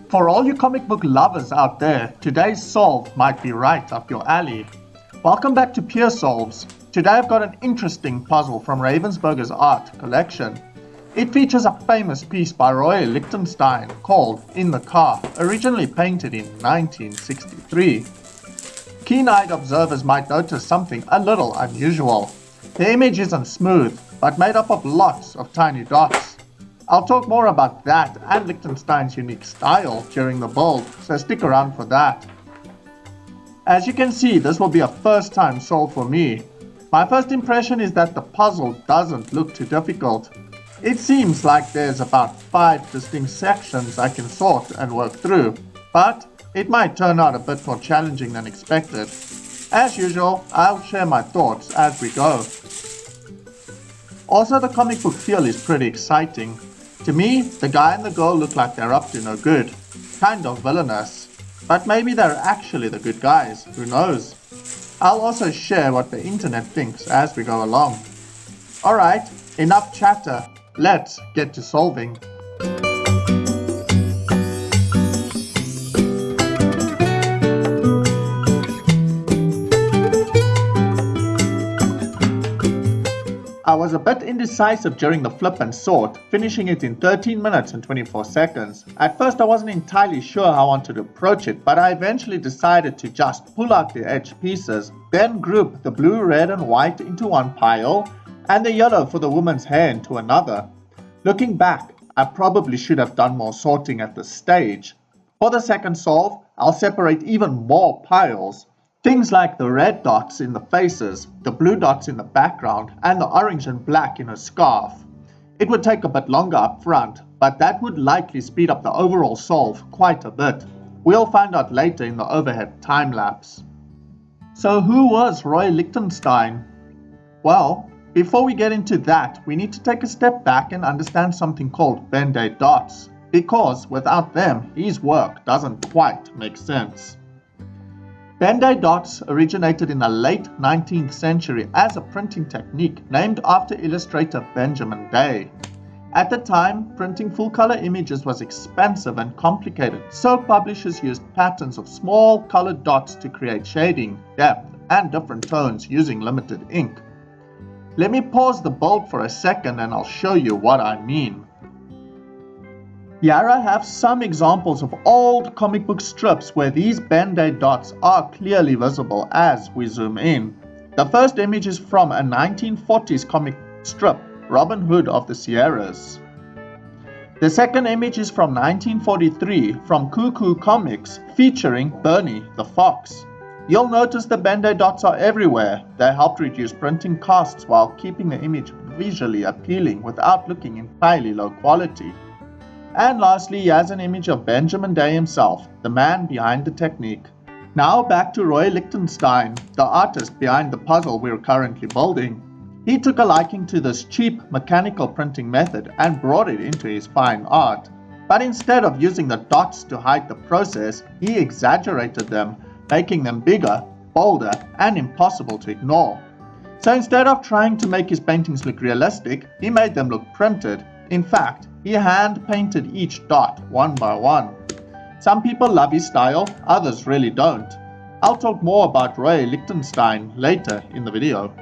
For all you comic book lovers out there, today's solve might be right up your alley. Welcome back to Pierre Solves. Today I've got an interesting puzzle from Ravensburger's art collection. It features a famous piece by Roy Lichtenstein called In the Car, originally painted in 1963. Keen-eyed observers might notice something a little unusual. The image isn't smooth, but made up of lots of tiny dots. I'll talk more about that and Lichtenstein's unique style during the build, so stick around for that. As you can see, this will be a first time solve for me. My first impression is that the puzzle doesn't look too difficult. It seems like there's about 5 distinct sections I can sort and work through, but it might turn out a bit more challenging than expected. As usual, I'll share my thoughts as we go. Also, the comic book feel is pretty exciting. To me, the guy and the girl look like they're up to no good, kind of villainous, but maybe they're actually the good guys, who knows? I'll also share what the internet thinks as we go along. Alright, enough chatter, let's get to solving. I was a bit indecisive during the flip and sort, finishing it in 13 minutes and 24 seconds. At first I wasn't entirely sure how I wanted to approach it, but I eventually decided to just pull out the edge pieces, then group the blue, red and white into one pile, and the yellow for the woman's hair into another. Looking back, I probably should have done more sorting at this stage. For the second solve, I'll separate even more piles. Things like the red dots in the faces, the blue dots in the background, and the orange and black in a scarf. It would take a bit longer up front, but that would likely speed up the overall solve quite a bit. We'll find out later in the overhead time lapse. So who was Roy Lichtenstein? Well, before we get into that, we need to take a step back and understand something called Band-Aid dots, because without them, his work doesn't quite make sense. Band-Aid dots originated in the late 19th century as a printing technique named after illustrator Benjamin Day. At the time, printing full-color images was expensive and complicated, so publishers used patterns of small colored dots to create shading, depth, and different tones using limited ink. Let me pause the build for a second and I'll show you what I mean. Here I have some examples of old comic book strips where these Band-Aid dots are clearly visible as we zoom in. The first image is from a 1940s comic strip, Robin Hood of the Sierras. The second image is from 1943 from Cuckoo Comics featuring Bernie the Fox. You'll notice the Band-Aid dots are everywhere. They helped reduce printing costs while keeping the image visually appealing without looking entirely low quality. And lastly, he has an image of Benjamin Day himself, the man behind the technique. Now back to Roy Lichtenstein, the artist behind the puzzle we're currently building. He took a liking to this cheap mechanical printing method and brought it into his fine art. But instead of using the dots to hide the process, he exaggerated them, making them bigger, bolder, and impossible to ignore. So instead of trying to make his paintings look realistic, he made them look printed. In fact, he hand-painted each dot one by one. Some people love his style, others really don't. I'll talk more about Roy Lichtenstein later in the video.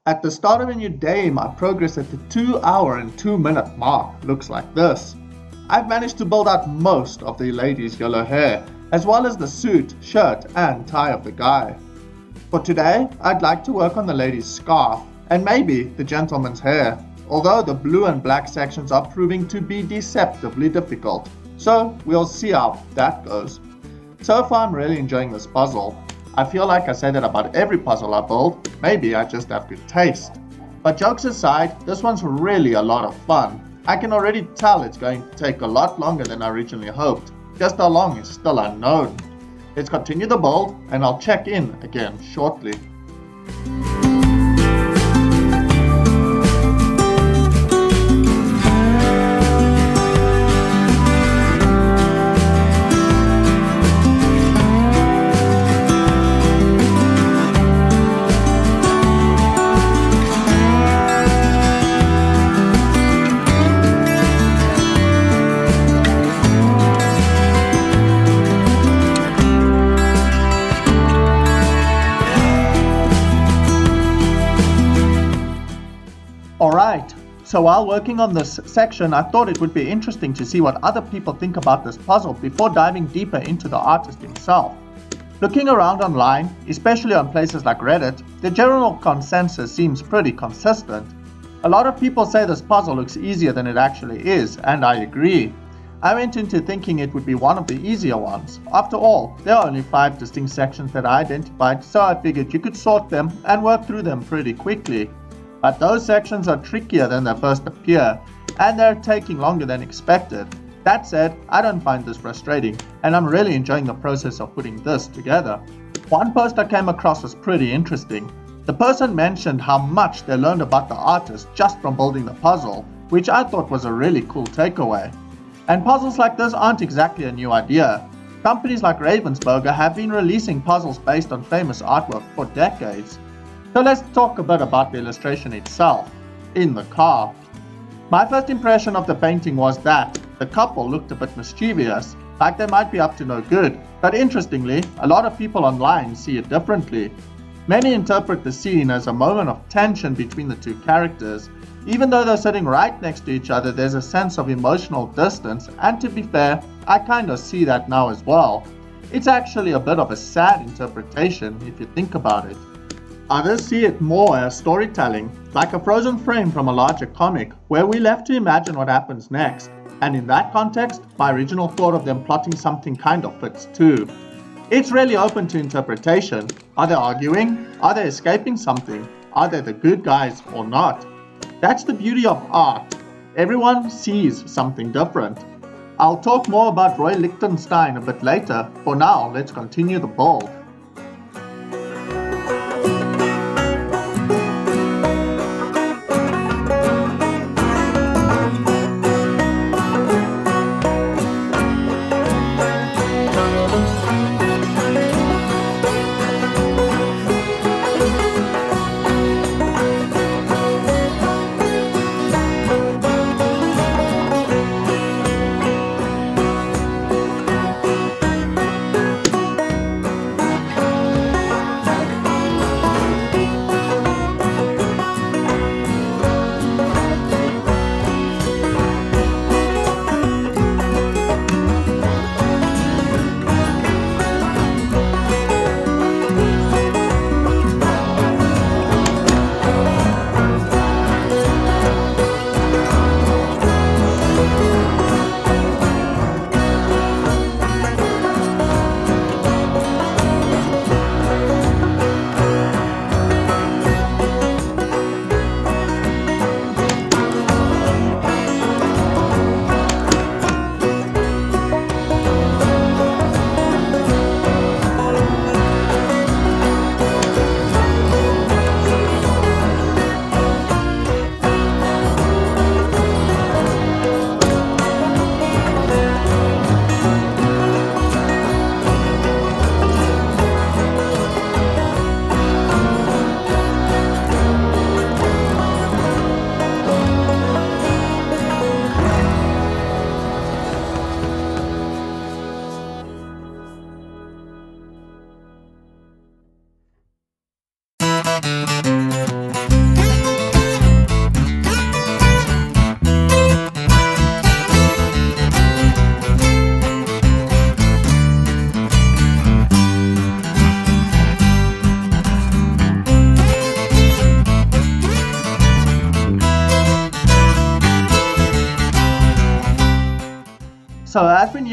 At the start of a new day, my progress at the 2 hour and 2 minute mark looks like this. I've managed to build out most of the lady's yellow hair, as well as the suit, shirt, and tie of the guy. For today, I'd like to work on the lady's scarf, and maybe the gentleman's hair, although the blue and black sections are proving to be deceptively difficult. So we'll see how that goes. So far I'm really enjoying this puzzle. I feel like I say that about every puzzle I build, maybe I just have good taste. But jokes aside, this one's really a lot of fun. I can already tell it's going to take a lot longer than I originally hoped. Just how long is still unknown. Let's continue the build and I'll check in again shortly. Alright, so while working on this section, I thought it would be interesting to see what other people think about this puzzle before diving deeper into the artist himself. Looking around online, especially on places like Reddit, the general consensus seems pretty consistent. A lot of people say this puzzle looks easier than it actually is, and I agree. I went into thinking it would be one of the easier ones. After all, there are only 5 distinct sections that I identified, so I figured you could sort them and work through them pretty quickly. But those sections are trickier than they first appear, and they're taking longer than expected. That said, I don't find this frustrating, and I'm really enjoying the process of putting this together. One post I came across was pretty interesting. The person mentioned how much they learned about the artist just from building the puzzle, which I thought was a really cool takeaway. And puzzles like this aren't exactly a new idea. Companies like Ravensburger have been releasing puzzles based on famous artwork for decades. So let's talk a bit about the illustration itself, in the car. My first impression of the painting was that the couple looked a bit mischievous, like they might be up to no good, but interestingly, a lot of people online see it differently. Many interpret the scene as a moment of tension between the two characters. Even though they're sitting right next to each other, there's a sense of emotional distance, and to be fair, I kind of see that now as well. It's actually a bit of a sad interpretation if you think about it. Others see it more as storytelling, like a frozen frame from a larger comic, where we're left to imagine what happens next. And in that context, my original thought of them plotting something kind of fits too. It's really open to interpretation. Are they arguing? Are they escaping something? Are they the good guys or not? That's the beauty of art. Everyone sees something different. I'll talk more about Roy Lichtenstein a bit later. For now, let's continue the build.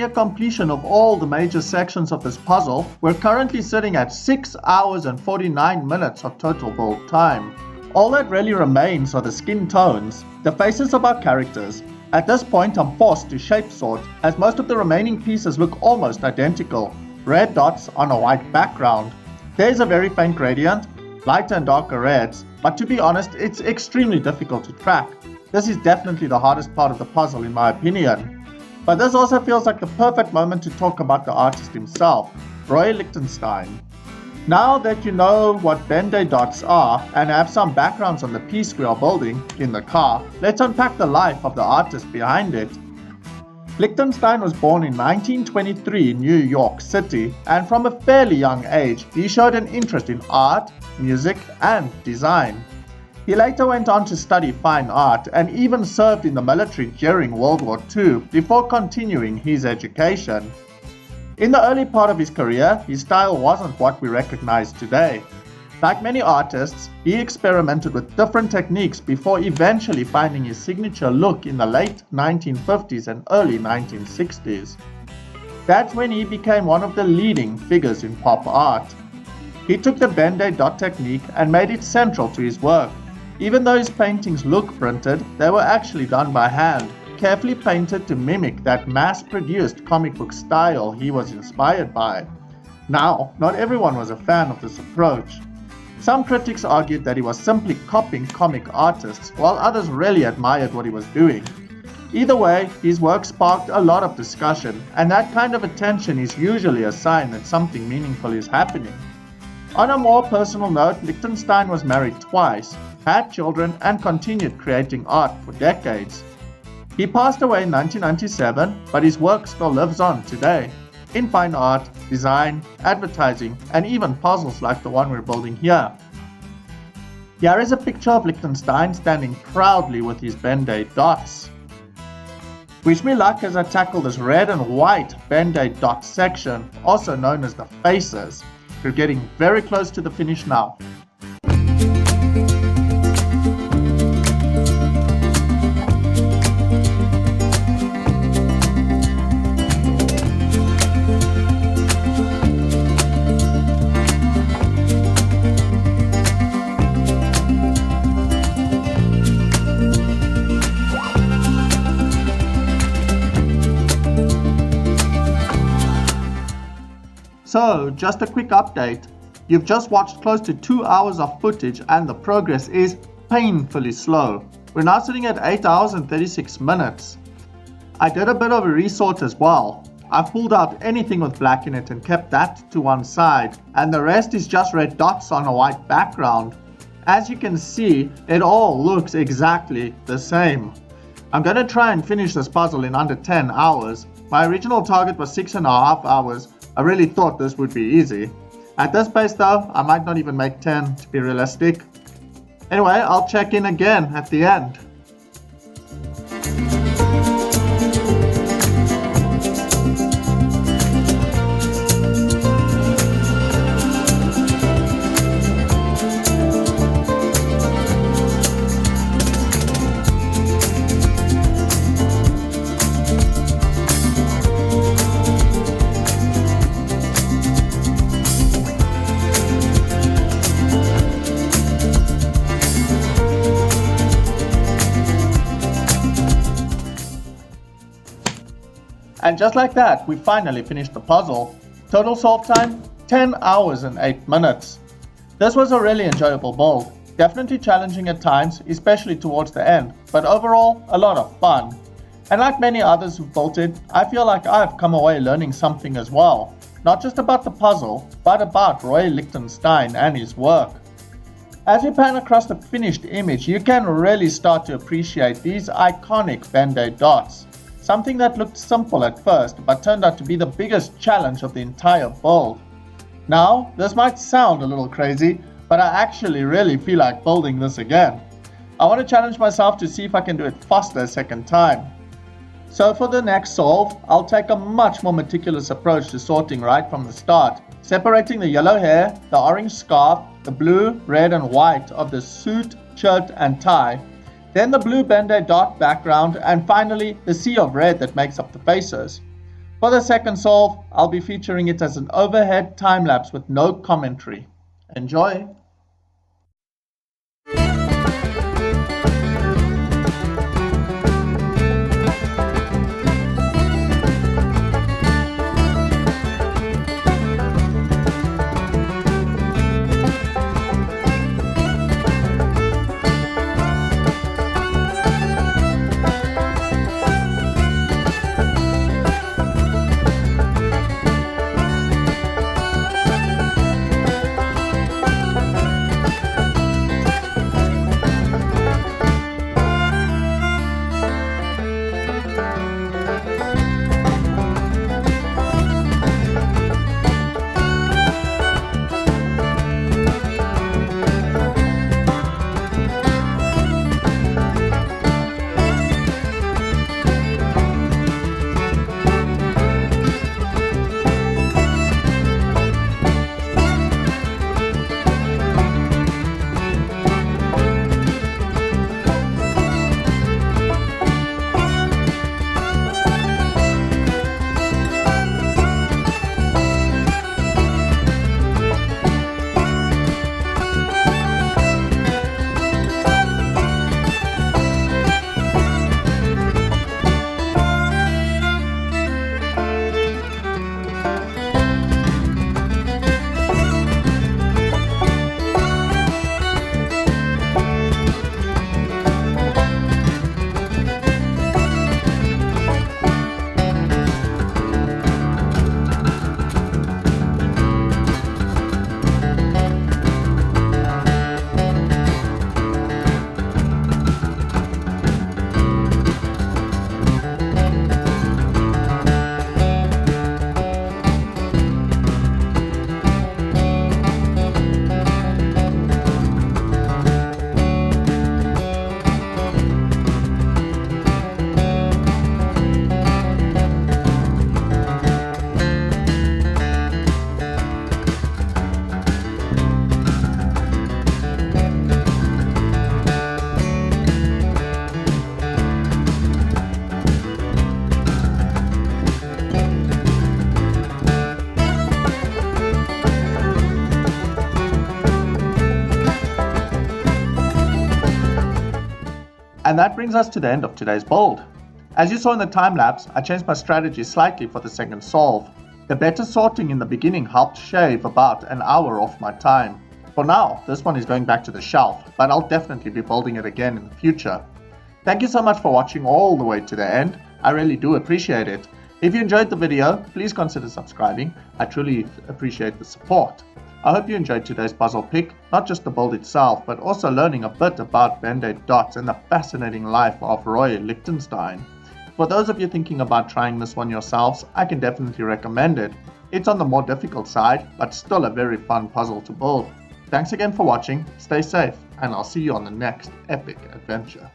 near completion of all the major sections of this puzzle, we're currently sitting at 6 hours and 49 minutes of total build time. All that really remains are the skin tones, the faces of our characters. At this point I'm forced to shape sort, as most of the remaining pieces look almost identical. Red dots on a white background. There's a very faint gradient, lighter and darker reds, but to be honest, it's extremely difficult to track. This is definitely the hardest part of the puzzle in my opinion. But this also feels like the perfect moment to talk about the artist himself, Roy Lichtenstein. Now that you know what Band-Aid dots are and have some backgrounds on the piece we are building in the car, let's unpack the life of the artist behind it. Lichtenstein was born in 1923 in New York City, and from a fairly young age, he showed an interest in art, music, and design. He later went on to study fine art and even served in the military during World War II before continuing his education. In the early part of his career, his style wasn't what we recognize today. Like many artists, he experimented with different techniques before eventually finding his signature look in the late 1950s and early 1960s. That's when he became one of the leading figures in pop art. He took the Band-Aid dot technique and made it central to his work. Even though his paintings look printed, they were actually done by hand, carefully painted to mimic that mass-produced comic book style he was inspired by. Now, not everyone was a fan of this approach. Some critics argued that he was simply copying comic artists, while others really admired what he was doing. Either way, his work sparked a lot of discussion, and that kind of attention is usually a sign that something meaningful is happening. On a more personal note, Lichtenstein was married twice, had children, and continued creating art for decades. He passed away in 1997, but his work still lives on today, in fine art, design, advertising, and even puzzles like the one we're building here. Here is a picture of Lichtenstein standing proudly with his Band-Aid dots. Wish me luck as I tackle this red and white Band-Aid dot section, also known as the faces. We're getting very close to the finish now. So, just a quick update. You've just watched close to 2 hours of footage and the progress is painfully slow. We're now sitting at 8 hours and 36 minutes. I did a bit of a resort as well. I pulled out anything with black in it and kept that to one side, and the rest is just red dots on a white background. As you can see, it all looks exactly the same. I'm going to try and finish this puzzle in under 10 hours. My original target was 6.5 hours. I really thought this would be easy. At this pace though, I might not even make 10 to be realistic. Anyway, I'll check in again at the end. And just like that, we finally finished the puzzle. Total solve time, 10 hours and 8 minutes. This was a really enjoyable build. Definitely challenging at times, especially towards the end, but overall, a lot of fun. And like many others who've built it, I feel like I've come away learning something as well. Not just about the puzzle, but about Roy Lichtenstein and his work. As we pan across the finished image, you can really start to appreciate these iconic Band-Aid dots. Something that looked simple at first, but turned out to be the biggest challenge of the entire build. Now, this might sound a little crazy, but I actually really feel like building this again. I want to challenge myself to see if I can do it faster a second time. So for the next solve, I'll take a much more meticulous approach to sorting right from the start, separating the yellow hair, the orange scarf, the blue, red and white of the suit, shirt and tie, then the blue Band-Aid dot background, and finally the sea of red that makes up the faces. For the second solve, I'll be featuring it as an overhead time-lapse with no commentary. Enjoy! And that brings us to the end of today's build. As you saw in the time lapse, I changed my strategy slightly for the second solve. The better sorting in the beginning helped shave about an hour off my time. For now, this one is going back to the shelf, but I'll definitely be building it again in the future. Thank you so much for watching all the way to the end. I really do appreciate it. If you enjoyed the video, please consider subscribing. I truly appreciate the support. I hope you enjoyed today's puzzle pick, not just the build itself, but also learning a bit about Band-Aid dots and the fascinating life of Roy Lichtenstein. For those of you thinking about trying this one yourselves, I can definitely recommend it. It's on the more difficult side, but still a very fun puzzle to build. Thanks again for watching, stay safe, and I'll see you on the next epic adventure.